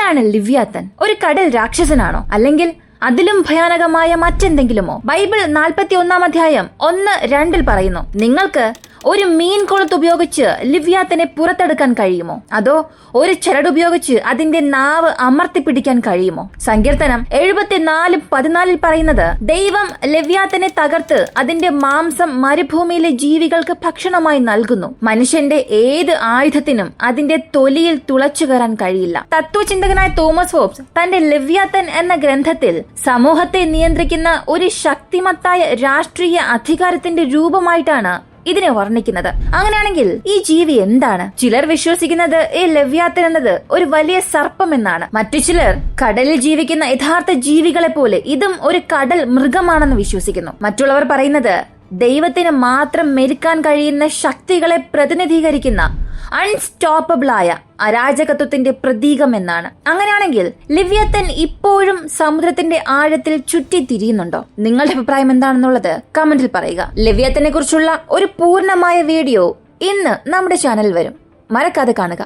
ആരാണ് ലിവ്യാത്തൻ? ഒരു കടൽ രാക്ഷസനാണോ, അല്ലെങ്കിൽ അതിലും ഭയാനകമായ മറ്റെന്തെങ്കിലുമോ? ബൈബിൾ 41 അധ്യായം 1-2 പറയുന്നു, നിങ്ങൾക്ക് ഒരു മീൻ കൊളുത്ത് ഉപയോഗിച്ച് ലിവ്യാത്തനെ പുറത്തെടുക്കാൻ കഴിയുമോ? അതോ ഒരു ചരട് ഉപയോഗിച്ച് അതിന്റെ നാവ് അമർത്തിപ്പിടിക്കാൻ കഴിയുമോ? സങ്കീർത്തനം 74:14 പറയുന്നത്, ദൈവം ലിവ്യാത്തനെ തകർത്ത് അതിന്റെ മാംസം മരുഭൂമിയിലെ ജീവികൾക്ക് ഭക്ഷണമായി നൽകുന്നു. മനുഷ്യന്റെ ഏത് ആയുധത്തിനും അതിന്റെ തൊലിയിൽ തുളച്ചു കയറാൻ കഴിയില്ല. തത്വചിന്തകനായ തോമസ് ഹോബ്സ് തന്റെ ലിവ്യാത്തൻ എന്ന ഗ്രന്ഥത്തിൽ സമൂഹത്തെ നിയന്ത്രിക്കുന്ന ഒരു ശക്തിമത്തായ രാഷ്ട്രീയ അധികാരത്തിന്റെ രൂപമായിട്ടാണ് ഇതിനെ വർണ്ണിക്കുന്നത്. അങ്ങനെയാണെങ്കിൽ ഈ ജീവി എന്താണ്? ചിലർ വിശ്വസിക്കുന്നത് ഈ ലെവ്യാത്തൻ എന്നത് ഒരു വലിയ സർപ്പം എന്നാണ്. മറ്റു ചിലർ കടലിൽ ജീവിക്കുന്ന യഥാർത്ഥ ജീവികളെ പോലെ ഇതും ഒരു കടൽ മൃഗമാണെന്ന് വിശ്വസിക്കുന്നു. മറ്റുള്ളവർ പറയുന്നത് ദൈവത്തിന് മാത്രം മെരുക്കാൻ കഴിയുന്ന ശക്തികളെ പ്രതിനിധീകരിക്കുന്ന അൺസ്റ്റോപ്പബിൾ ആയ അരാജകത്വത്തിന്റെ പ്രതീകം എന്നാണ്. അങ്ങനെയാണെങ്കിൽ ലിവ്യാത്തൻ ഇപ്പോഴും സമുദ്രത്തിന്റെ ആഴത്തിൽ ചുറ്റിത്തിരിയുന്നുണ്ടോ? നിങ്ങളുടെ അഭിപ്രായം എന്താണെന്നുള്ളത് കമന്റിൽ പറയുക. ലിവ്യാത്തനെ കുറിച്ചുള്ള ഒരു പൂർണ്ണമായ വീഡിയോ ഇന്ന് നമ്മുടെ ചാനലിൽ വരും, മറക്കാതെ കാണുക.